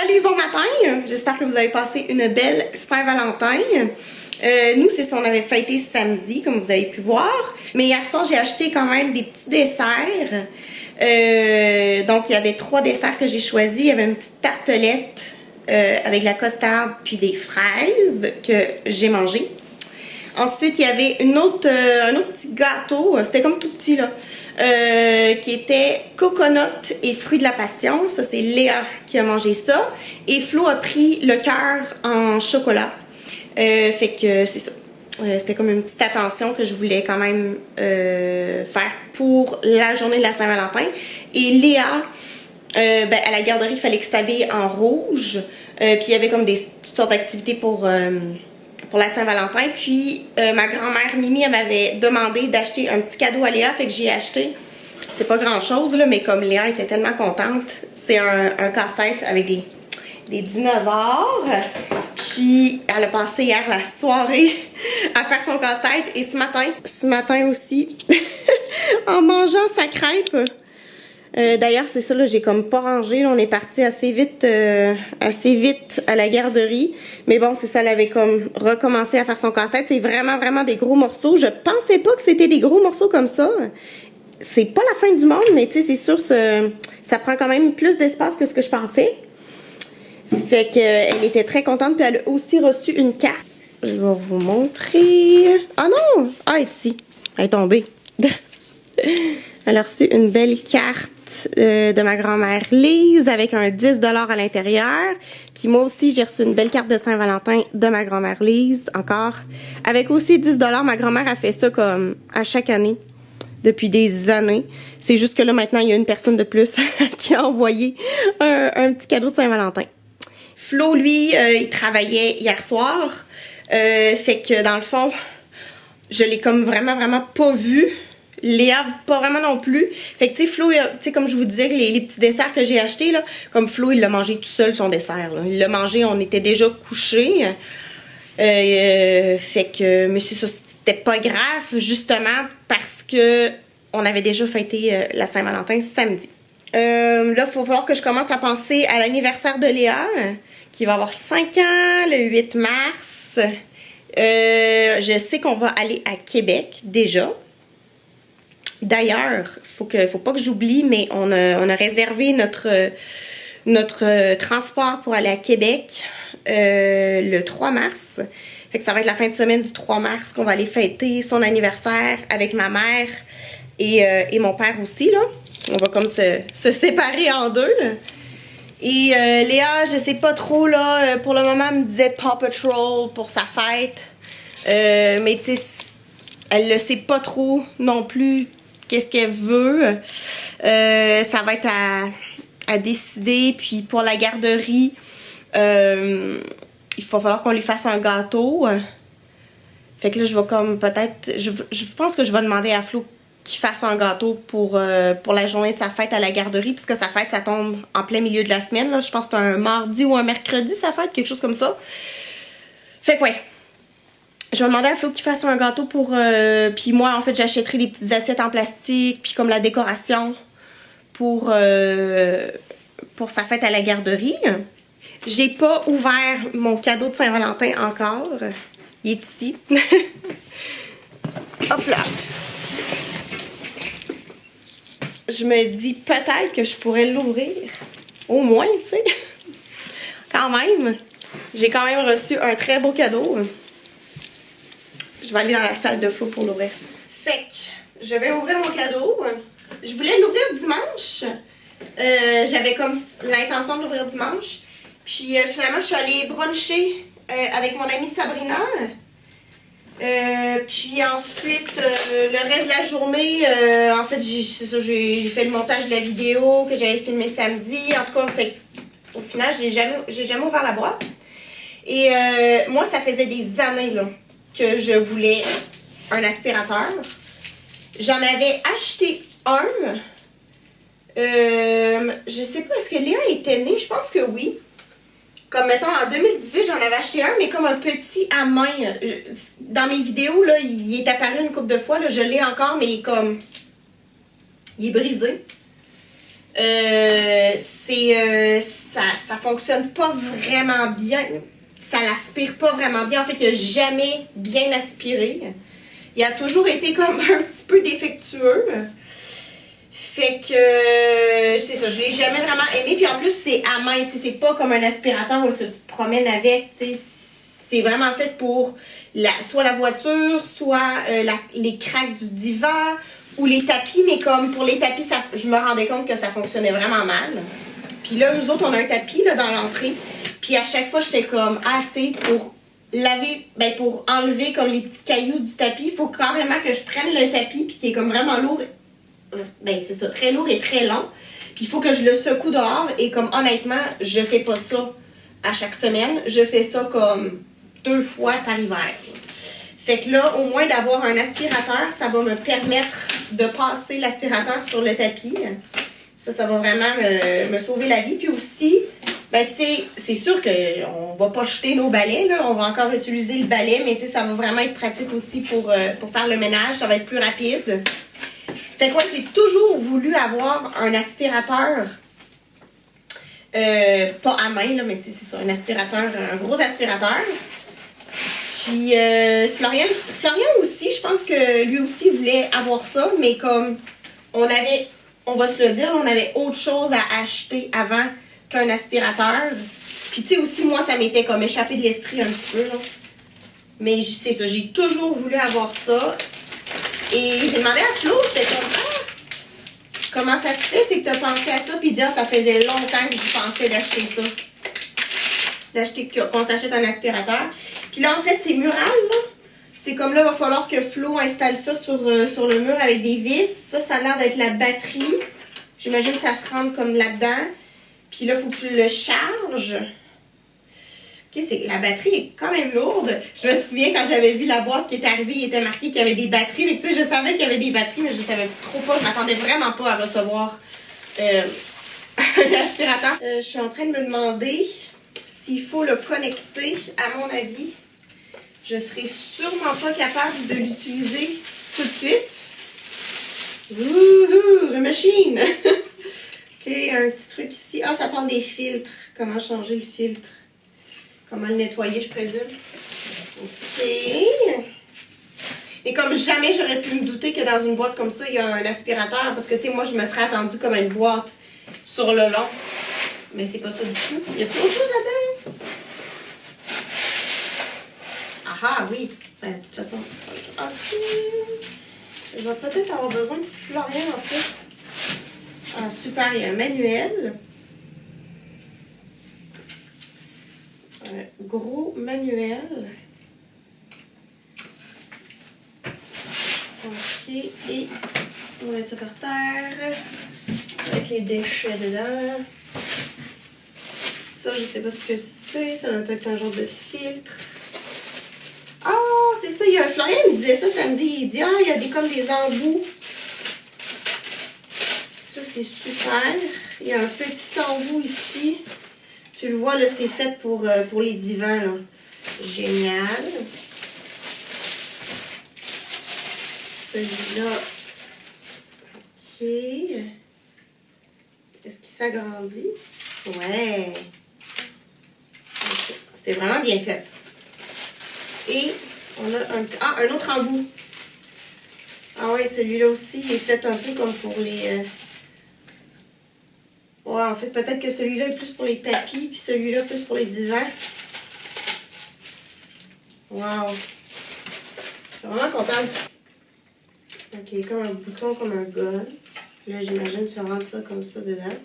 Salut, bon matin! J'espère que vous avez passé une belle Saint-Valentin. Nous, c'est ça, on avait fêté samedi, comme vous avez pu voir. Mais hier soir, j'ai acheté quand même des petits desserts. Donc, il y avait 3 desserts que j'ai choisis. Il y avait une petite tartelette avec de la costarde puis des fraises que j'ai mangé. Ensuite, il y avait un autre petit gâteau, c'était comme tout petit là, qui était coconut et fruits de la passion. Ça, c'est Léa qui a mangé ça. Et Flo a pris le cœur en chocolat. Fait que c'est ça. C'était comme une petite attention que je voulais quand même faire pour la journée de la Saint-Valentin. Et Léa, à la garderie, il fallait que s'habille en rouge. Puis il y avait comme toutes sortes d'activités pour la Saint-Valentin. Puis ma grand-mère Mimi, elle m'avait demandé d'acheter un petit cadeau à Léa, fait que j'ai acheté. C'est pas grand chose là, mais comme Léa était tellement contente, c'est un casse-tête avec des dinosaures. Puis elle a passé hier la soirée à faire son casse-tête. Et ce matin aussi, en mangeant sa crêpe. D'ailleurs, c'est ça, là, j'ai comme pas rangé, là, on est parti assez vite à la garderie. Mais bon, c'est ça, elle avait comme recommencé à faire son casse-tête. C'est vraiment des gros morceaux. Je pensais pas que c'était des gros morceaux comme ça. C'est pas la fin du monde, mais tu sais, c'est sûr, ça prend quand même plus d'espace que ce que je pensais. Fait qu'elle était très contente, puis elle a aussi reçu une carte. Je vais vous montrer. Ah non! Ah, elle est ici. Elle est tombée. Elle a reçu une belle carte de ma grand-mère Lise avec un 10$ à l'intérieur. Puis moi aussi, j'ai reçu une belle carte de Saint-Valentin de ma grand-mère Lise, encore. Avec aussi 10$, ma grand-mère a fait ça comme à chaque année, depuis des années. C'est juste que là, maintenant, il y a une personne de plus qui a envoyé un petit cadeau de Saint-Valentin. Flo, lui, il travaillait hier soir. Fait que dans le fond, je l'ai comme vraiment pas vu. Léa, pas vraiment non plus. Fait que tu sais, Flo, tu sais, comme je vous disais, les petits desserts que j'ai achetés, là, comme Flo, il l'a mangé tout seul, son dessert, là. Il l'a mangé, on était déjà couchés. Fait que, mais c'est ça, c'était pas grave, justement, parce que on avait déjà fêté la Saint-Valentin samedi. Là, il va falloir que je commence à penser à l'anniversaire de Léa, qui va avoir 5 ans, le 8 mars. Je sais qu'on va aller à Québec, déjà. D'ailleurs, faut pas que j'oublie, mais on a réservé notre transport pour aller à Québec le 3 mars. Fait que ça va être la fin de semaine du 3 mars qu'on va aller fêter son anniversaire avec ma mère et mon père aussi, là. On va comme se séparer en deux, là. Et Léa, je sais pas trop, là, pour le moment, elle me disait Paw Patrol pour sa fête. Mais tu sais, elle le sait pas trop non plus. Qu'est-ce qu'elle veut. Ça va être à décider. Puis pour la garderie, il va falloir qu'on lui fasse un gâteau. Fait que là, je vais comme peut-être... Je pense que je vais demander à Flo qu'il fasse un gâteau pour la journée de sa fête à la garderie. Puisque sa fête, ça tombe en plein milieu de la semaine. Là. Je pense que c'est un mardi ou un mercredi, sa fête. Quelque chose comme ça. Fait que ouais. Je vais demander à Flo qu'il fasse un gâteau pour... puis moi, en fait, j'achèterai des petites assiettes en plastique, puis comme la décoration pour sa fête à la garderie. J'ai pas ouvert mon cadeau de Saint-Valentin encore. Il est ici. Hop là. Je me dis peut-être que je pourrais l'ouvrir. Au moins, tu sais. Quand même. J'ai quand même reçu un très beau cadeau. Je vais aller dans la salle de Flo pour l'ouvrir. Fait que je vais ouvrir mon cadeau. Je voulais l'ouvrir dimanche. J'avais comme l'intention de l'ouvrir dimanche. Puis finalement, je suis allée bruncher avec mon amie Sabrina. Puis ensuite, le reste de la journée, en fait, j'ai fait le montage de la vidéo que j'avais filmé samedi. En tout cas, fait, au final, j'ai jamais ouvert la boîte. Et moi, ça faisait des années là que je voulais un aspirateur. J'en avais acheté un. Je sais pas, est-ce que Léa était née? Je pense que oui. Comme mettons en 2018, j'en avais acheté un, mais comme un petit à main. Dans mes vidéos, là, il est apparu une couple de fois. Là, je l'ai encore, mais il est brisé. Ça fonctionne pas vraiment bien. Ça l'aspire pas vraiment bien. En fait, il a jamais bien aspiré. Il a toujours été comme un petit peu défectueux. Fait que c'est ça, je l'ai jamais vraiment aimé. Puis en plus, c'est à main, tu sais, c'est pas comme un aspirateur où est-ce que tu te promènes avec, tu sais. C'est vraiment fait pour soit la voiture, soit les craques du divan ou les tapis. Mais comme pour les tapis, je me rendais compte que ça fonctionnait vraiment mal. Puis là, nous autres, on a un tapis là, dans l'entrée. Puis à chaque fois, j'étais comme, ah, tu sais, pour laver, ben pour enlever comme les petits cailloux du tapis, il faut carrément que je prenne le tapis, puis qui est comme vraiment lourd. Ben c'est ça, très lourd et très long. Puis il faut que je le secoue dehors. Et comme honnêtement, je fais pas ça à chaque semaine. Je fais ça comme 2 fois par hiver. Fait que là, au moins d'avoir un aspirateur, ça va me permettre de passer l'aspirateur sur le tapis. Ça va vraiment me sauver la vie. Puis aussi, ben tu sais, c'est sûr qu'on va pas jeter nos balais, là. On va encore utiliser le balai, mais tu sais, ça va vraiment être pratique aussi pour faire le ménage. Ça va être plus rapide. Fait que moi, j'ai toujours voulu avoir un aspirateur, pas à main, là, mais tu sais, c'est ça, un aspirateur, un gros aspirateur. Puis Florian aussi, je pense que lui aussi voulait avoir ça, mais comme on va se le dire, on avait autre chose à acheter avant qu'un aspirateur. Puis tu sais aussi, moi, ça m'était comme échappé de l'esprit un petit peu, là. Mais c'est ça, j'ai toujours voulu avoir ça. Et j'ai demandé à Flo, j'étais comme, comment ça se fait, c'est que t'as pensé à ça, puis dire, ça faisait longtemps que je pensais d'acheter ça. Qu'on s'achète un aspirateur. Puis là, en fait, c'est mural, là. C'est comme là, il va falloir que Flo installe ça sur le mur avec des vis. Ça a l'air d'être la batterie. J'imagine que ça se rentre comme là-dedans. Puis là, il faut que tu le charges. Ok, la batterie est quand même lourde. Je me souviens quand j'avais vu la boîte qui est arrivée, il était marqué qu'il y avait des batteries. Mais tu sais, je savais qu'il y avait des batteries, mais je savais trop pas. Je m'attendais vraiment pas à recevoir un aspirateur. Je suis en train de me demander s'il faut le connecter. À mon avis, je serai sûrement pas capable de l'utiliser tout de suite. Wouhou, la machine! Ok, un petit truc ici. Ah, ça parle des filtres. Comment changer le filtre? Comment le nettoyer, je présume. Ok. Mais comme jamais j'aurais pu me douter que dans une boîte comme ça, il y a un aspirateur. Parce que, tu sais, moi, je me serais attendue comme une boîte sur le long. Mais c'est pas ça du tout. Y a-t-il autre chose là-dedans? Ah oui. Ben, de toute façon. Ok. Je vais peut-être avoir besoin de Florian, en fait. Ah, super. Il y a un manuel. Un gros manuel. Ok, et on va mettre ça par terre avec les déchets dedans. Ça, je sais pas ce que c'est. Ça doit être un genre de filtre. Ah, c'est ça. Florian me disait ça samedi. Il dit, ah, il y a comme des embouts. Ça, c'est super. Il y a un petit embout ici. Tu le vois, là, c'est fait pour les divans, là. Génial. Celui-là. Ok. Est-ce qu'il s'agrandit? Ouais. C'était vraiment bien fait. Et on a un autre embout. Ah ouais, celui-là aussi est fait un peu comme pour les... Ouais, en fait, peut-être que celui-là est plus pour les tapis, puis celui-là plus pour les divans. Wow. Je suis vraiment contente. Ok, comme un bouton, comme un gun. Là, j'imagine que tu rentres ça comme ça dedans.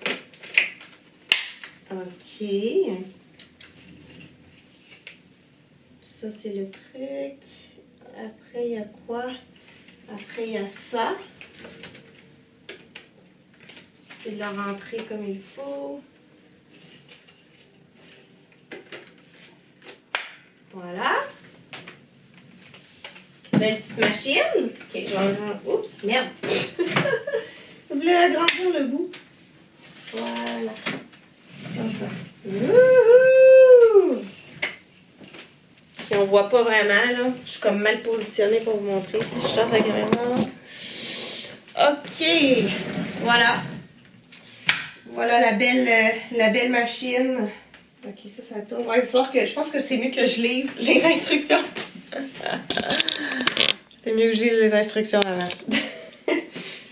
Ok. Ça, c'est le truc. Après, il y a quoi? Après, il y a ça. C'est de la rentrer comme il faut. Voilà. Belle petite machine. Ok, je vais enlever. Oups, merde. Je voulais agrandir le bout. Voilà. Comme ça. Wouhou! Puis on voit pas vraiment, là. Je suis comme mal positionnée pour vous montrer. Si je sors la caméra. Ok. Voilà. Voilà la belle machine. Ok, ça tourne. Ouais, il va falloir que. Je pense que c'est mieux que je lise les instructions. C'est mieux que je lise les instructions avant.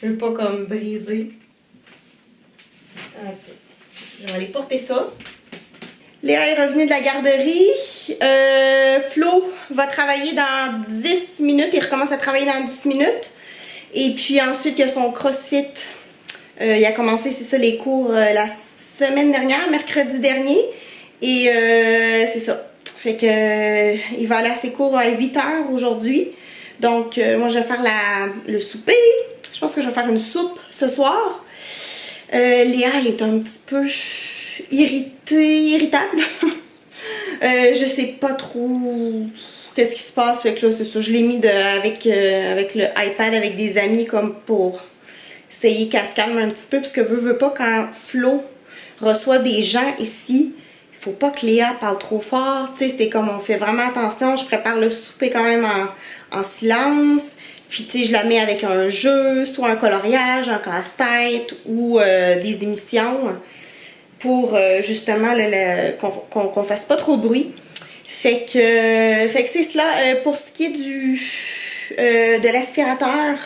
Je veux pas comme briser. Ok. Je vais aller porter ça. Léa est revenue de la garderie. Flo va travailler dans 10 minutes. Il recommence à travailler dans 10 minutes. Et puis ensuite, il y a son CrossFit. Il a commencé, c'est ça, les cours la semaine dernière, mercredi dernier. Et c'est ça. Fait que il va aller à ses cours à 8 h aujourd'hui. Donc, moi, je vais faire le souper. Je pense que je vais faire une soupe ce soir. Léa, elle est un petit peu irritable. Je sais pas trop qu'est-ce qui se passe. Fait que là, c'est ça. Je l'ai mis avec le iPad avec des amis comme pour essayer qu'elle se calme un petit peu. Parce que veut pas, quand Flo reçoit des gens ici, faut pas que Léa parle trop fort, tu sais, c'est comme on fait vraiment attention, je prépare le souper quand même en silence, puis tu sais, je la mets avec un jeu, soit un coloriage, un casse-tête ou des émissions pour justement qu'on fasse pas trop de bruit. Fait que c'est cela. Pour ce qui est de l'aspirateur,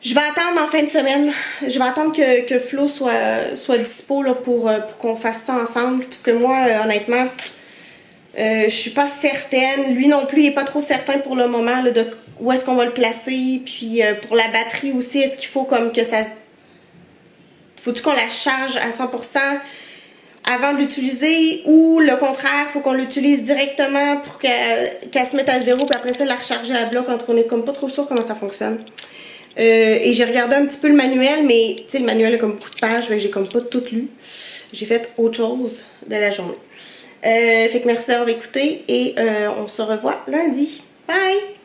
je vais attendre en fin de semaine. Je vais attendre que Flo soit dispo là, pour qu'on fasse ça ensemble. Puisque moi, honnêtement, je suis pas certaine. Lui non plus, il est pas trop certain pour le moment là, de où est-ce qu'on va le placer. Puis pour la batterie aussi, est-ce qu'il faut comme que ça... Faut-tu qu'on la charge à 100% avant de l'utiliser, ou le contraire, faut qu'on l'utilise directement pour qu'elle se mette à zéro, puis après ça la recharger à bloc quand on est comme pas trop sûr comment ça fonctionne. Et j'ai regardé un petit peu le manuel, mais tu sais, le manuel a comme beaucoup de pages, j'ai comme pas tout lu. J'ai fait autre chose de la journée. Fait que merci d'avoir écouté et on se revoit lundi. Bye!